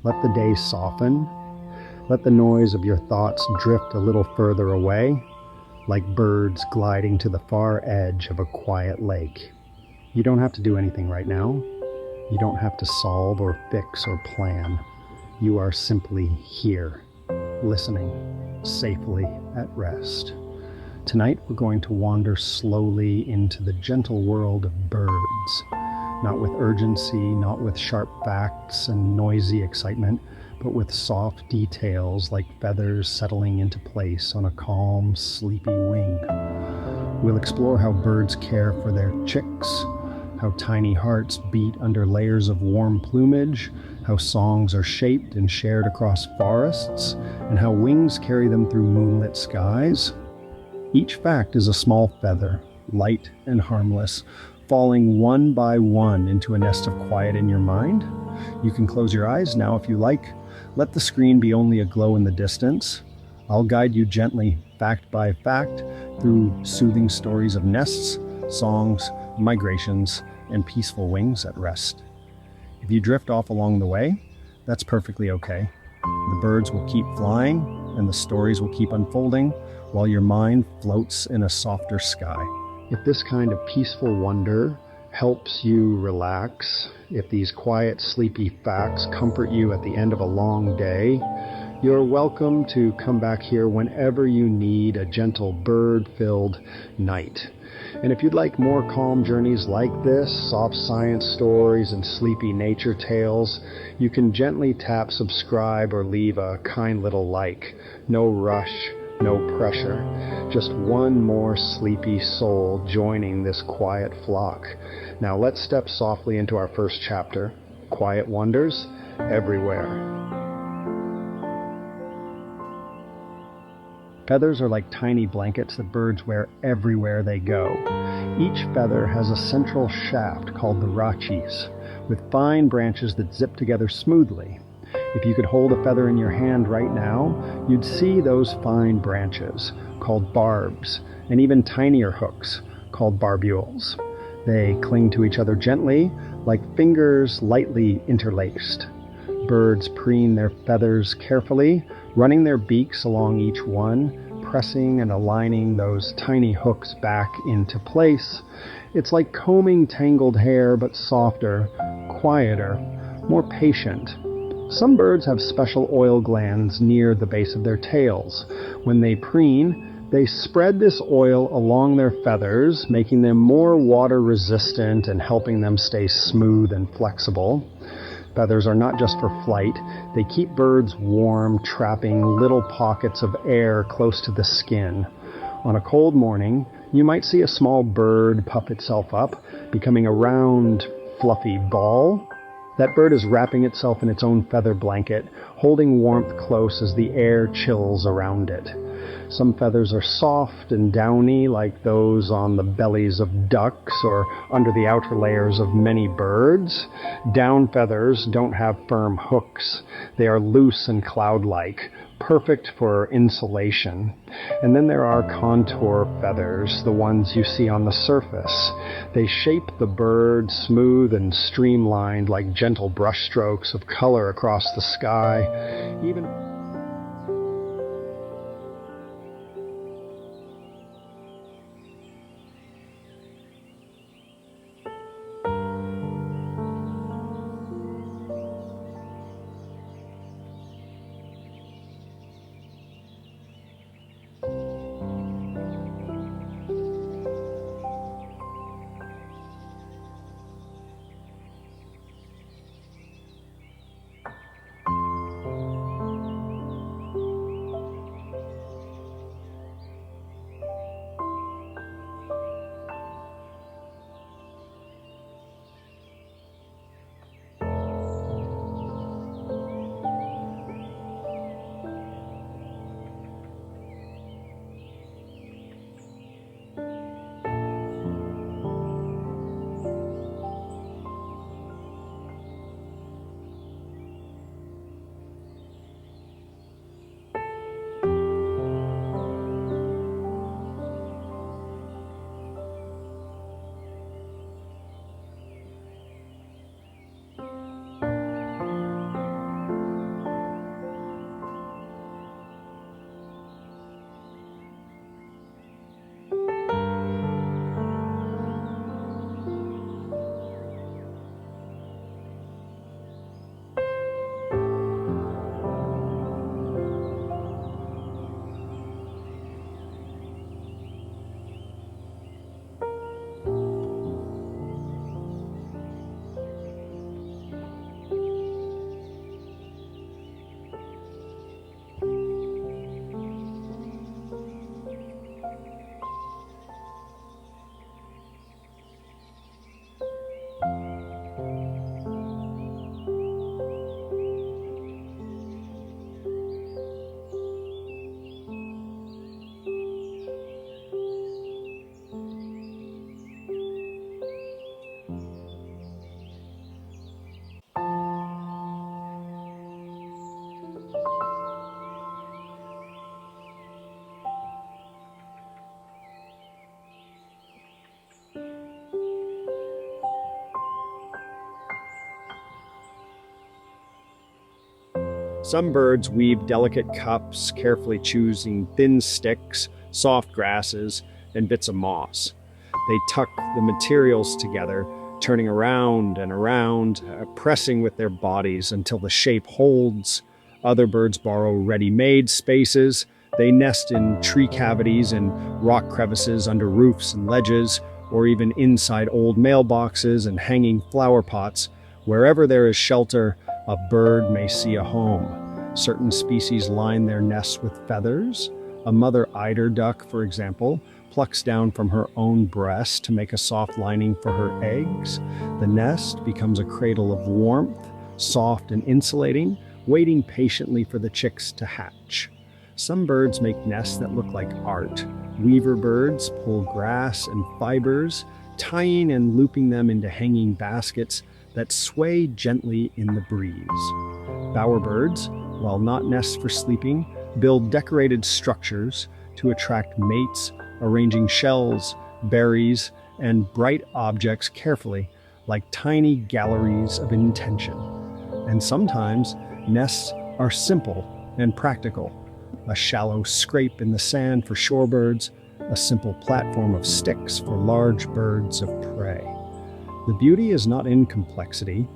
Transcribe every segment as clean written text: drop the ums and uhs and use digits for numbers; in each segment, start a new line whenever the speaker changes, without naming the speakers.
Let the day soften. Let the noise of your thoughts drift a little further away, like birds gliding to the far edge of a quiet lake. You don't have to do anything right now. You don't have to solve or fix or plan. You are simply here, listening, safely at rest. Tonight we're going to wander slowly into the gentle world of birds, not with urgency, not with sharp facts and noisy excitement, but with soft details like feathers settling into place on a calm, sleepy wing. We'll explore how birds care for their chicks, how tiny hearts beat under layers of warm plumage, how songs are shaped and shared across forests, and how wings carry them through moonlit skies. Each fact is a small feather, light and harmless, falling one by one into a nest of quiet in your mind. You can close your eyes now if you like. Let the screen be only a glow in the distance. I'll guide you gently, fact by fact, through soothing stories of nests, songs, migrations, and peaceful wings at rest. If you drift off along the way, that's perfectly okay. The birds will keep flying, and the stories will keep unfolding, while your mind floats in a softer sky. If this kind of peaceful wonder helps you relax, if these quiet, sleepy facts comfort you at the end of a long day, you're welcome to come back here whenever you need a gentle bird-filled night. And if you'd like more calm journeys like this, soft science stories and sleepy nature tales, you can gently tap subscribe or leave a kind little like. No rush, no pressure. Just one more sleepy soul joining this quiet flock. Now let's step softly into our first chapter, Quiet Wonders Everywhere. Feathers are like tiny blankets that birds wear everywhere they go. Each feather has a central shaft called the rachis, with fine branches that zip together smoothly. If you could hold a feather in your hand right now, you'd see those fine branches, called barbs, and even tinier hooks, called barbules. They cling to each other gently, like fingers lightly interlaced. Birds preen their feathers carefully, running their beaks along each one, pressing and aligning those tiny hooks back into place. It's like combing tangled hair, but softer, quieter, more patient. Some birds have special oil glands near the base of their tails. When they preen, they spread this oil along their feathers, making them more water resistant and helping them stay smooth and flexible. Feathers are not just for flight. They keep birds warm, trapping little pockets of air close to the skin. On a cold morning, you might see a small bird puff itself up, becoming a round, fluffy ball. That bird is wrapping itself in its own feather blanket, holding warmth close as the air chills around it. Some feathers are soft and downy, like those on the bellies of ducks or under the outer layers of many birds. Down feathers don't have firm hooks. They are loose and cloud-like, perfect for insulation. And then there are contour feathers, the ones you see on the surface. They shape the bird smooth and streamlined like gentle brushstrokes of color across the sky. Even Some birds weave delicate cups, carefully choosing thin sticks, soft grasses, and bits of moss. They tuck the materials together, turning around and around, pressing with their bodies until the shape holds. Other birds borrow ready-made spaces. They nest in tree cavities and rock crevices under roofs and ledges, or even inside old mailboxes and hanging flower pots. Wherever there is shelter, a bird may see a home. Certain species line their nests with feathers. A mother eider duck, for example, plucks down from her own breast to make a soft lining for her eggs. The nest becomes a cradle of warmth, soft and insulating, waiting patiently for the chicks to hatch. Some birds make nests that look like art. Weaver birds pull grass and fibers, tying and looping them into hanging baskets that sway gently in the breeze. Bowerbirds, while not nests for sleeping, build decorated structures to attract mates, arranging shells, berries, and bright objects carefully, like tiny galleries of intention. And sometimes nests are simple and practical. A shallow scrape in the sand for shorebirds, a simple platform of sticks for large birds of prey. The beauty is not in complexity,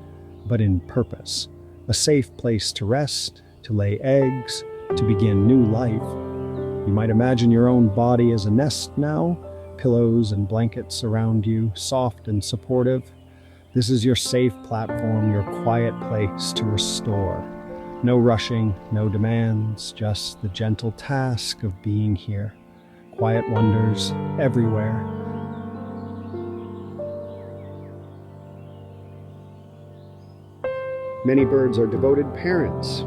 but in purpose. A safe place to rest, to lay eggs, to begin new life. You might imagine your own body as a nest now, pillows and blankets around you, soft and supportive. This is your safe platform, your quiet place to restore. No rushing, no demands, just the gentle task of being here. Quiet wonders everywhere. Many birds are devoted parents.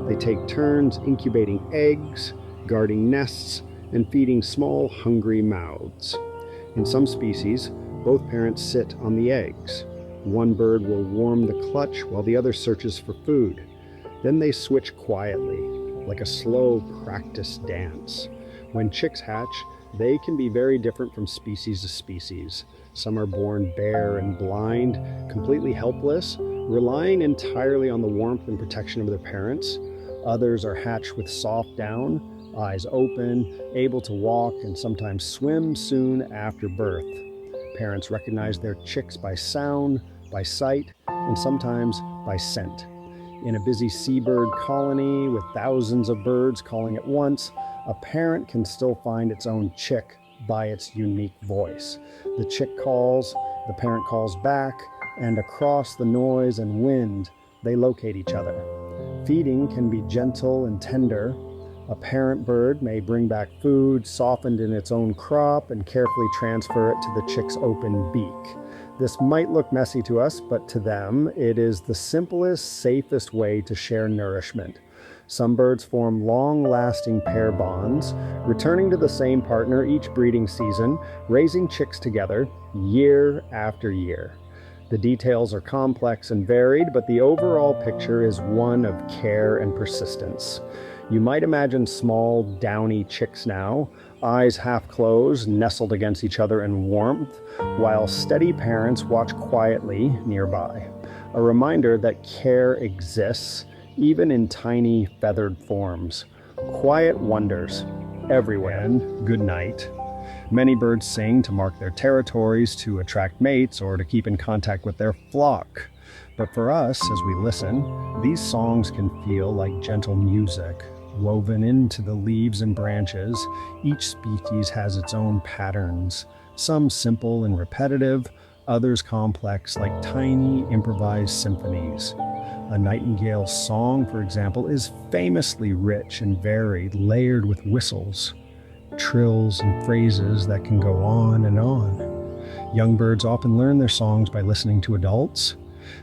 They take turns incubating eggs, guarding nests, and feeding small, hungry mouths. In some species, both parents sit on the eggs. One bird will warm the clutch while the other searches for food. Then they switch quietly, like a slow practice dance. When chicks hatch, they can be very different from species to species. Some are born bare and blind, completely helpless, relying entirely on the warmth and protection of their parents. Others are hatched with soft down, eyes open, able to walk and sometimes swim soon after birth. Parents recognize their chicks by sound, by sight, and sometimes by scent. In a busy seabird colony with thousands of birds calling at once, a parent can still find its own chick by its unique voice. The chick calls, the parent calls back, and across the noise and wind, they locate each other. Feeding can be gentle and tender. A parent bird may bring back food softened in its own crop and carefully transfer it to the chick's open beak. This might look messy to us, but to them, it is the simplest, safest way to share nourishment. Some birds form long-lasting pair bonds, returning to the same partner each breeding season, raising chicks together year after year. The details are complex and varied, but the overall picture is one of care and persistence. You might imagine small, downy chicks now, eyes half closed, nestled against each other in warmth, while steady parents watch quietly nearby. A reminder that care exists, even in tiny, feathered forms. Quiet wonders everywhere. And good night. Many birds sing to mark their territories, to attract mates, or to keep in contact with their flock. But for us, as we listen, these songs can feel like gentle music, woven into the leaves and branches. Each species has its own patterns, some simple and repetitive, others complex, like tiny improvised symphonies. A nightingale's song, for example, is famously rich and varied, layered with whistles, trills and phrases that can go on and on. Young birds often learn their songs by listening to adults.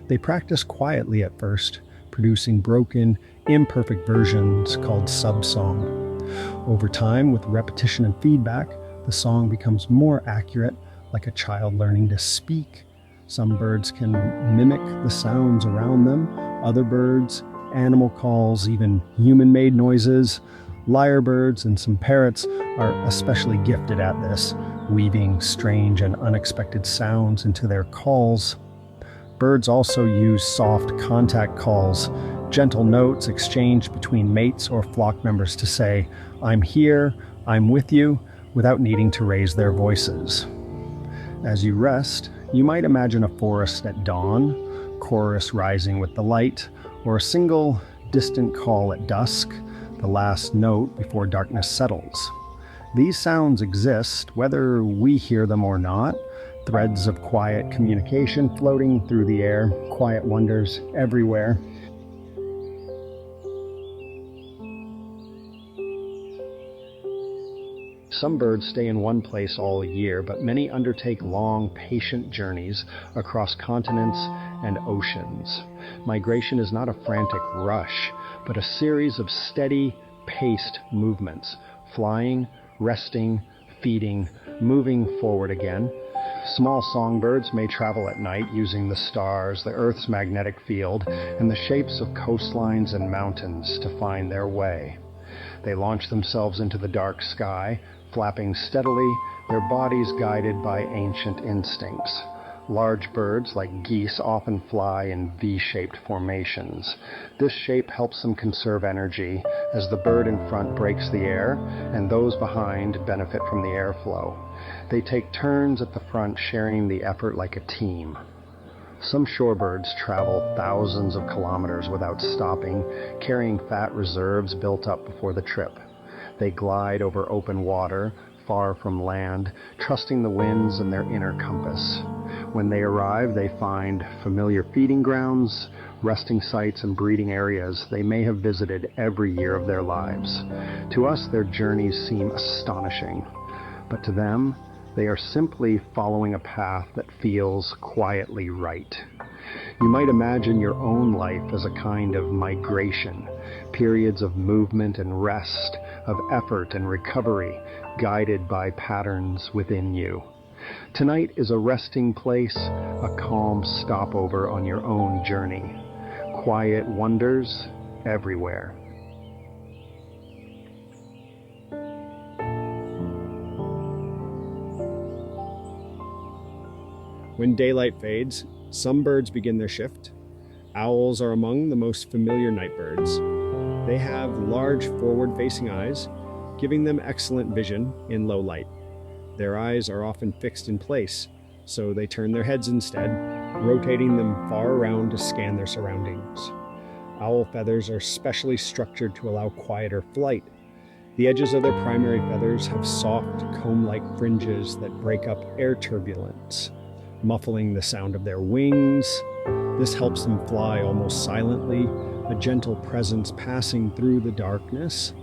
They practice quietly at first, producing broken, imperfect versions called subsong. Over time, with repetition and feedback, the song becomes more accurate, like a child learning to speak. Some birds can mimic the sounds around them. Other birds, animal calls, even human-made noises. Lyrebirds and some parrots are especially gifted at this, weaving strange and unexpected sounds into their calls. Birds also use soft contact calls, gentle notes exchanged between mates or flock members to say, "I'm here, I'm with you," without needing to raise their voices. As you rest, you might imagine a forest at dawn, chorus rising with the light, or a single distant call at dusk, the last note before darkness settles. These sounds exist, whether we hear them or not, threads of quiet communication floating through the air, quiet wonders everywhere. Some birds stay in one place all year, but many undertake long, patient journeys across continents and oceans. Migration is not a frantic rush, but a series of steady, paced movements, flying, resting, feeding, moving forward again. Small songbirds may travel at night using the stars, the Earth's magnetic field, and the shapes of coastlines and mountains to find their way. They launch themselves into the dark sky, flapping steadily, their bodies guided by ancient instincts. Large birds, like geese, often fly in V-shaped formations. This shape helps them conserve energy, as the bird in front breaks the air, and those behind benefit from the airflow. They take turns at the front, sharing the effort like a team. Some shorebirds travel thousands of kilometers without stopping, carrying fat reserves built up before the trip. They glide over open water, far from land, trusting the winds and their inner compass. When they arrive, they find familiar feeding grounds, resting sites, and breeding areas they may have visited every year of their lives. To us, their journeys seem astonishing, but to them, they are simply following a path that feels quietly right. You might imagine your own life as a kind of migration, periods of movement and rest, of effort and recovery, guided by patterns within you. Tonight is a resting place, a calm stopover on your own journey. Quiet wonders everywhere.
When daylight fades, some birds begin their shift. Owls are among the most familiar night birds. They have large forward-facing eyes, giving them excellent vision in low light. Their eyes are often fixed in place, so they turn their heads instead, rotating them far around to scan their surroundings. Owl feathers are specially structured to allow quieter flight. The edges of their primary feathers have soft, comb-like fringes that break up air turbulence, muffling the sound of their wings. This helps them fly almost silently, a gentle presence passing through the darkness.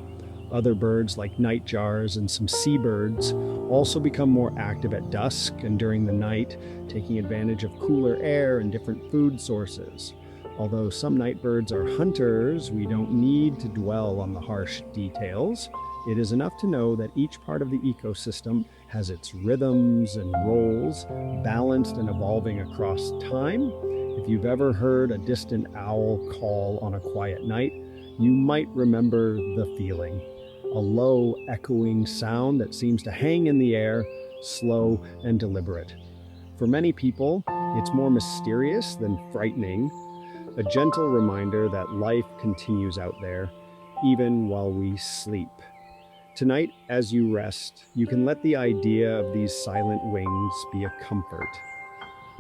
Other birds like nightjars and some seabirds also become more active at dusk and during the night, taking advantage of cooler air and different food sources. Although some night birds are hunters, we don't need to dwell on the harsh details. It is enough to know that each part of the ecosystem has its rhythms and roles, balanced and evolving across time. If you've ever heard a distant owl call on a quiet night, you might remember the feeling. A low, echoing sound that seems to hang in the air, slow and deliberate. For many people, it's more mysterious than frightening, a gentle reminder that life continues out there, even while we sleep. Tonight, as you rest, you can let the idea of these silent wings be a comfort.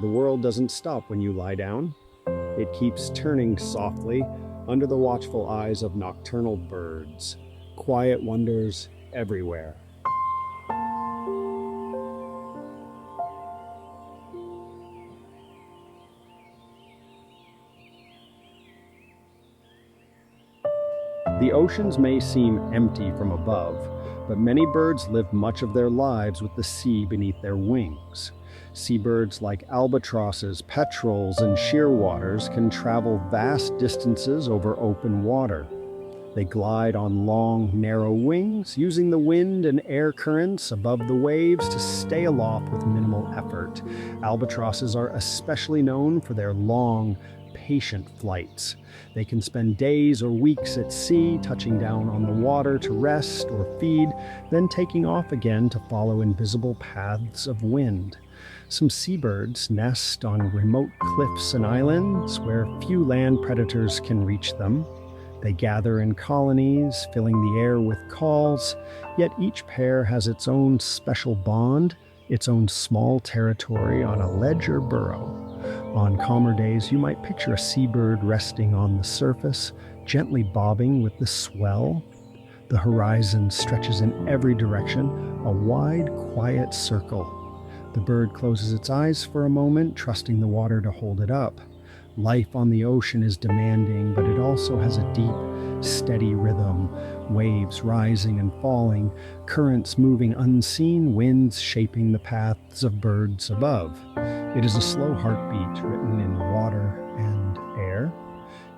The world doesn't stop when you lie down. It keeps turning softly under the watchful eyes of nocturnal birds. Quiet wonders everywhere. The oceans may seem empty from above, but many birds live much of their lives with the sea beneath their wings. Seabirds like albatrosses, petrels, and shearwaters can travel vast distances over open water. They glide on long, narrow wings, using the wind and air currents above the waves to stay aloft with minimal effort. Albatrosses are especially known for their long, patient flights. They can spend days or weeks at sea, touching down on the water to rest or feed, then taking off again to follow invisible paths of wind.
Some seabirds nest on remote cliffs and islands where few land predators can reach them. They gather in colonies, filling the air with calls, yet each pair has its own special bond, its own small territory on a ledge or burrow. On calmer days, you might picture a seabird resting on the surface, gently bobbing with the swell. The horizon stretches in every direction, a wide, quiet circle. The bird closes its eyes for a moment, trusting the water to hold it up. Life on the ocean is demanding, but it also has a deep, steady rhythm. Waves rising and falling, currents moving unseen, winds shaping the paths of birds above. It is a slow heartbeat written in water and air.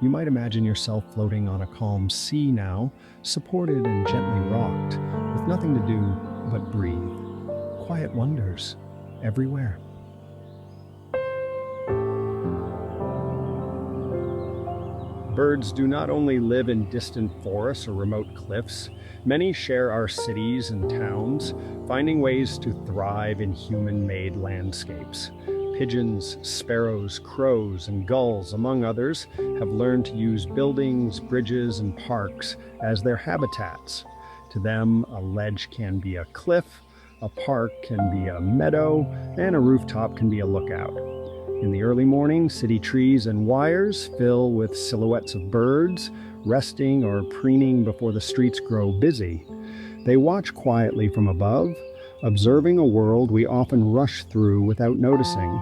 You might imagine yourself floating on a calm sea now, supported and gently rocked, with nothing to do but breathe. Quiet wonders everywhere. Birds do not only live in distant forests or remote cliffs, many share our cities and towns, finding ways to thrive in human-made landscapes. Pigeons, sparrows, crows, and gulls, among others, have learned to use buildings, bridges, and parks as their habitats. To them, a ledge can be a cliff, a park can be a meadow, and a rooftop can be a lookout. In the early morning, city trees and wires fill with silhouettes of birds, resting or preening before the streets grow busy. They watch quietly from above, observing a world we often rush through without noticing.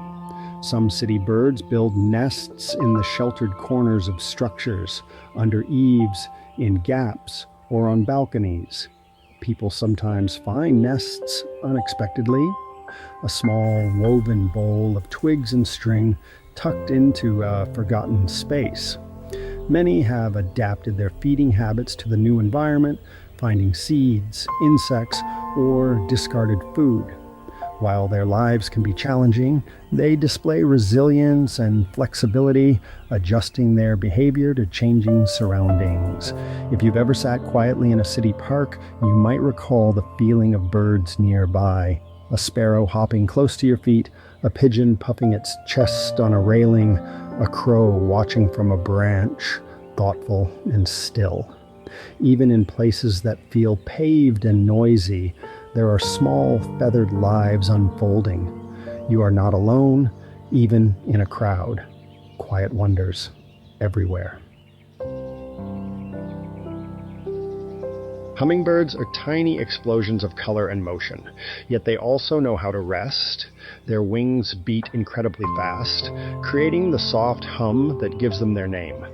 Some city birds build nests in the sheltered corners of structures, under eaves, in gaps, or on balconies. People sometimes find nests unexpectedly. A small woven bowl of twigs and string tucked into a forgotten space. Many have adapted their feeding habits to the new environment, finding seeds, insects, or discarded food. While their lives can be challenging, they display resilience and flexibility, adjusting their behavior to changing surroundings. If you've ever sat quietly in a city park, you might recall the feeling of birds nearby. A sparrow hopping close to your feet, a pigeon puffing its chest on a railing, a crow watching from a branch, thoughtful and still. Even in places that feel paved and noisy, there are small, feathered lives unfolding. You are not alone, even in a crowd. Quiet wonders everywhere. Hummingbirds are tiny explosions of color and motion, yet they also know how to rest. Their wings beat incredibly fast, creating the soft hum that gives them their name.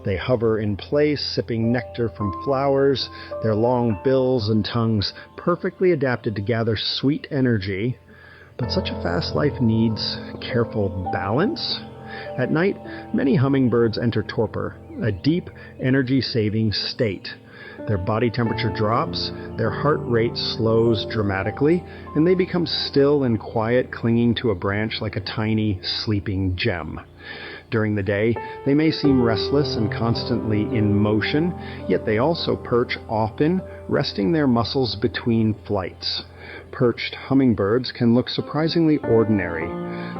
They hover in place, sipping nectar from flowers, their long bills and tongues perfectly adapted to gather sweet energy. But such a fast life needs careful balance. At night, many hummingbirds enter torpor, a deep, energy-saving state. Their body temperature drops, their heart rate slows dramatically, and they become still and quiet, clinging to a branch like a tiny, sleeping gem. During the day, they may seem restless and constantly in motion, yet they also perch often, resting their muscles between flights. Perched hummingbirds can look surprisingly ordinary,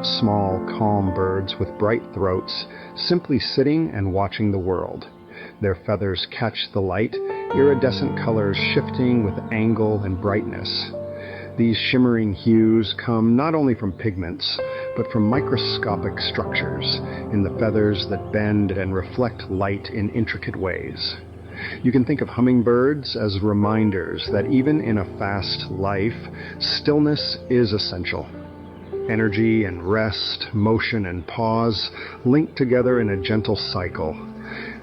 small, calm birds with bright throats, simply sitting and watching the world. Their feathers catch the light, iridescent colors shifting with angle and brightness. These shimmering hues come not only from pigments, but from microscopic structures in the feathers that bend and reflect light in intricate ways. You can think of hummingbirds as reminders that even in a fast life, stillness is essential. Energy and rest, motion and pause, linked together in a gentle cycle.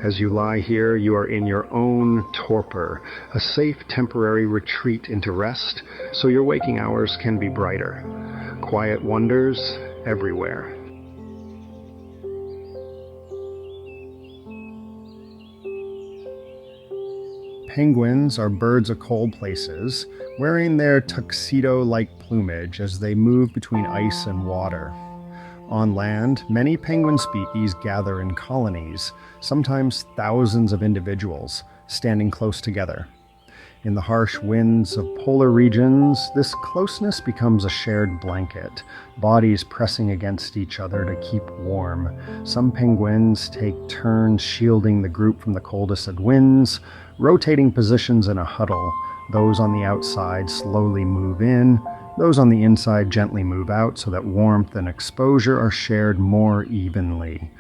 As you lie here, you are in your own torpor, a safe temporary retreat into rest, so your waking hours can be brighter. Quiet wonders everywhere. Penguins are birds of cold places, wearing their tuxedo-like plumage as they move between ice and water. On land, many penguin species gather in colonies, sometimes thousands of individuals, standing close together. In the harsh winds of polar regions, this closeness becomes a shared blanket, bodies pressing against each other to keep warm. Some penguins take turns shielding the group from the coldest of winds, rotating positions in a huddle. Those on the outside slowly move in, those on the inside gently move out so that warmth and exposure are shared more evenly.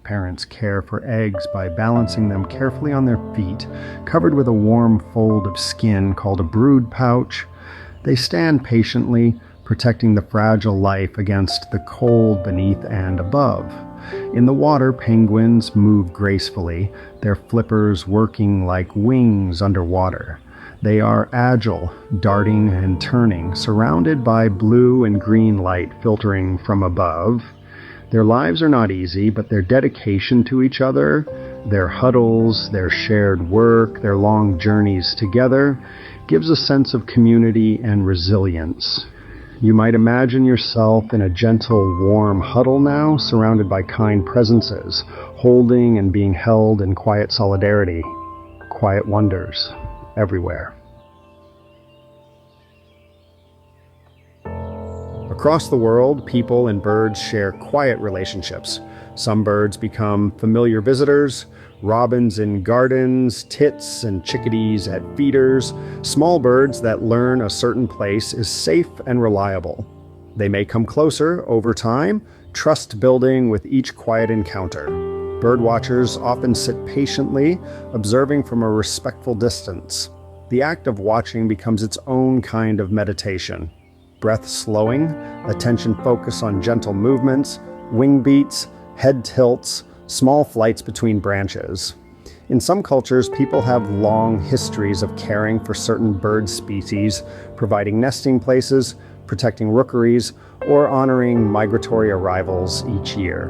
Parents care for eggs by balancing them carefully on their feet, covered with a warm fold of skin called a brood pouch. They stand patiently, protecting the fragile life against the cold beneath and above. In the water, penguins move gracefully, their flippers working like wings underwater. They are agile, darting and turning, surrounded by blue and green light filtering from above. Their lives are not easy, but their dedication to each other, their huddles, their shared work, their long journeys together, gives a sense of community and resilience. You might imagine yourself in a gentle, warm huddle now, surrounded by kind presences, holding and being held in quiet solidarity, quiet wonders everywhere. Across the world, people and birds share quiet relationships. Some birds become familiar visitors, robins in gardens, tits and chickadees at feeders, small birds that learn a certain place is safe and reliable. They may come closer over time, trust building with each quiet encounter. Birdwatchers often sit patiently, observing from a respectful distance. The act of watching becomes its own kind of meditation. Breath slowing, attention focus on gentle movements, wing beats, head tilts, small flights between branches. In some cultures, people have long histories of caring for certain bird species, providing nesting places, protecting rookeries, or honoring migratory arrivals each year.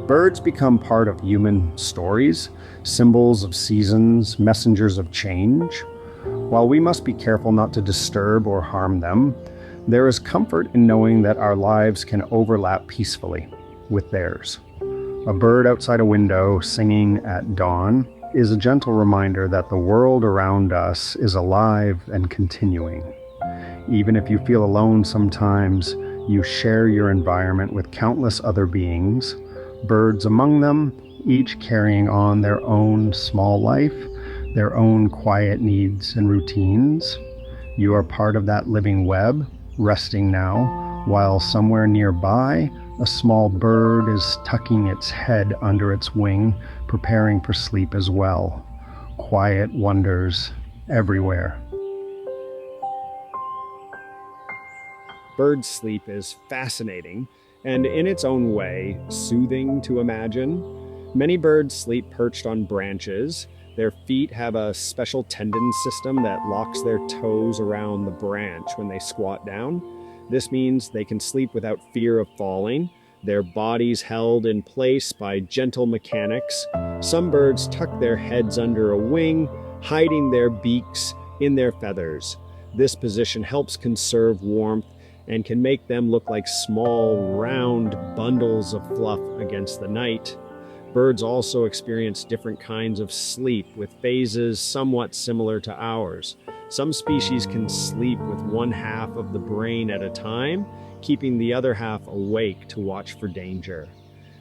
Birds become part of human stories, symbols of seasons, messengers of change. While we must be careful not to disturb or harm them, there is comfort in knowing that our lives can overlap peacefully with theirs. A bird outside a window singing at dawn is a gentle reminder that the world around us is alive and continuing. Even if you feel alone sometimes, you share your environment with countless other beings, birds among them, each carrying on their own small life, their own quiet needs and routines. You are part of that living web, resting now, while somewhere nearby, a small bird is tucking its head under its wing, preparing for sleep as well. Quiet wonders everywhere.
Bird sleep is fascinating and, in its own way, soothing to imagine. Many birds sleep perched on branches. Their feet have a special tendon system that locks their toes around the branch when they squat down. This means they can sleep without fear of falling, their bodies held in place by gentle mechanics. Some birds tuck their heads under a wing, hiding their beaks in their feathers. This position helps conserve warmth and can make them look like small, round bundles of fluff against the night. Birds also experience different kinds of sleep, with phases somewhat similar to ours. Some species can sleep with one half of the brain at a time, keeping the other half awake to watch for danger.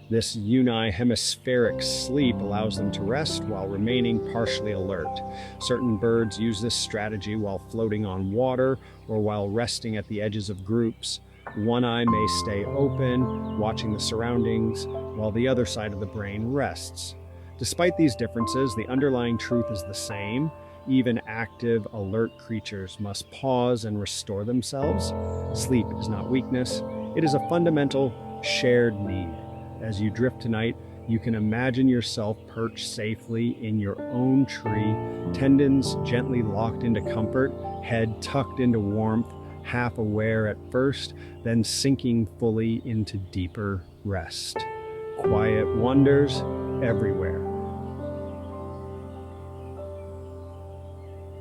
This unihemispheric sleep allows them to rest while remaining partially alert. Certain birds use this strategy while floating on water or while resting at the edges of groups. One eye may stay open, watching the surroundings, while the other side of the brain rests. Despite these differences, the underlying truth is the same. Even active, alert creatures must pause and restore themselves. Sleep is not weakness. It is a fundamental, shared need. As you drift tonight, you can imagine yourself perched safely in your own tree, tendons gently locked into comfort, head tucked into warmth, half aware at first, then sinking fully into deeper rest. Quiet wonders everywhere.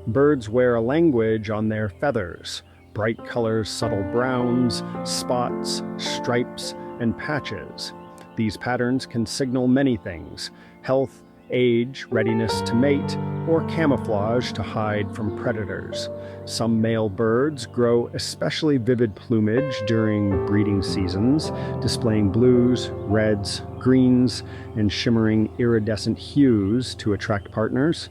Birds wear a language on their feathers: bright colors, subtle browns, spots, stripes, and patches. These patterns can signal many things: health,
age, readiness to mate, or camouflage to hide from predators. Some male birds grow especially vivid plumage during breeding seasons, displaying blues, reds, greens, and shimmering iridescent hues to attract partners.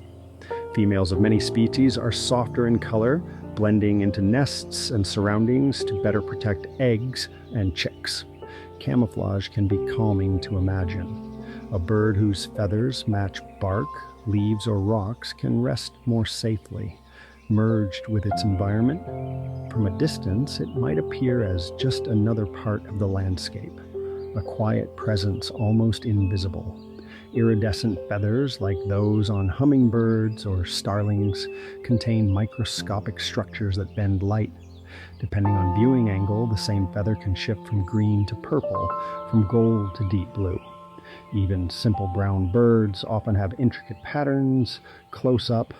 Females of many species are softer in color, blending into nests and surroundings to better protect eggs and chicks. Camouflage can be calming to imagine. A bird whose feathers match bark, leaves, or rocks can rest more safely, merged with its environment. From a distance, it might appear as just another part of the landscape, a quiet presence almost invisible. Iridescent feathers, like those on hummingbirds or starlings, contain microscopic structures that bend light. Depending on viewing angle, the same feather can shift from green to purple, from gold to deep blue. Even simple brown birds often have intricate patterns, close-up,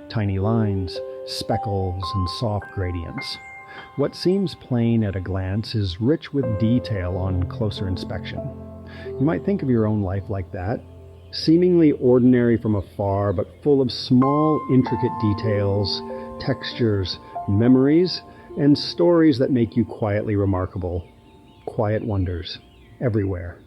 tiny lines, speckles, and soft gradients. What seems plain at a glance is rich with detail on closer inspection. You might think of your own life like that, seemingly ordinary from afar, but full of small, intricate details, textures, memories, and stories that make you quietly remarkable. Quiet wonders everywhere.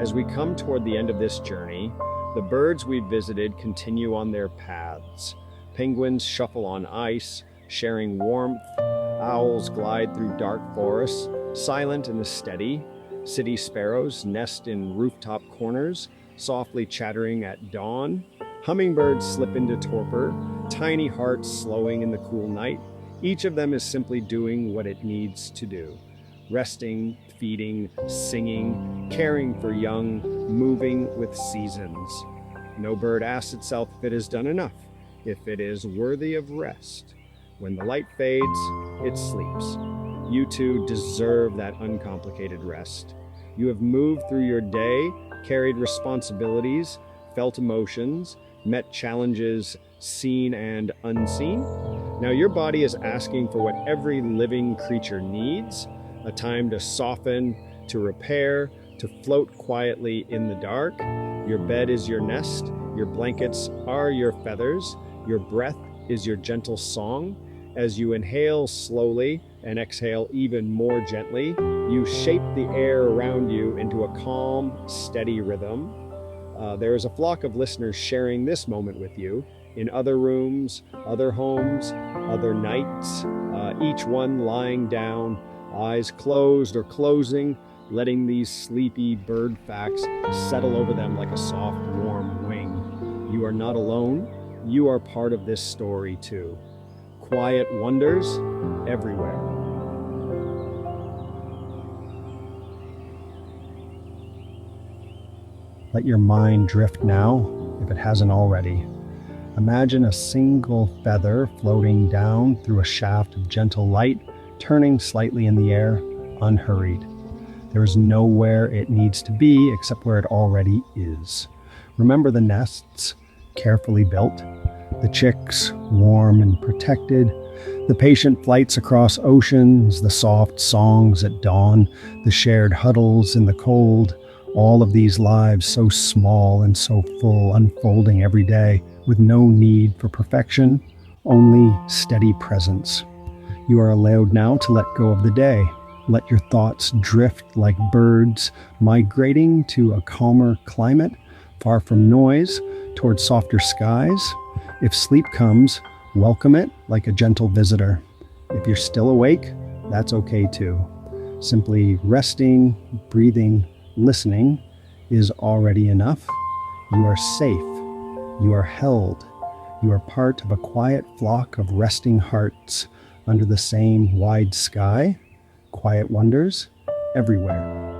As we come toward the end of this journey, the birds we've visited continue on their paths. Penguins shuffle on ice, sharing warmth. Owls glide through dark forests, silent and steady. City sparrows nest in rooftop corners, softly chattering at dawn. Hummingbirds slip into torpor, tiny hearts slowing in the cool night. Each of them is simply doing what it needs to do. Resting, feeding, singing, caring for young, moving with seasons. No bird asks itself if it has done enough, if it is worthy of rest. When the light fades, it sleeps. You too deserve that uncomplicated rest. You have moved through your day, carried responsibilities, felt emotions, met challenges seen and unseen. Now your body is asking for what every living creature needs, a time to soften, to repair, to float quietly in the dark. Your bed is your nest, your blankets are your feathers, your breath is your gentle song. As you inhale slowly and exhale even more gently, you shape the air around you into a calm, steady rhythm. There is a flock of listeners sharing this moment with you in other rooms, other homes, other nights, each one lying down, eyes closed or closing, letting these sleepy bird facts settle over them like a soft, warm wing. You are not alone. You are part of this story too. Quiet wonders everywhere.
Let your mind drift now, if it hasn't already. Imagine a single feather floating down through a shaft of gentle light, turning slightly in the air, unhurried. There is nowhere it needs to be except where it already is. Remember the nests, carefully built, the chicks, warm and protected, the patient flights across oceans, the soft songs at dawn, the shared huddles in the cold, all of these lives so small and so full, unfolding every day, with no need for perfection, only steady presence. You are allowed now to let go of the day. Let your thoughts drift like birds, migrating to a calmer climate, far from noise, towards softer skies. If sleep comes, welcome it like a gentle visitor. If you're still awake, that's okay too. Simply resting, breathing, listening is already enough. You are safe. You are held. You are part of a quiet flock of resting hearts under the same wide sky. Quiet wonders everywhere.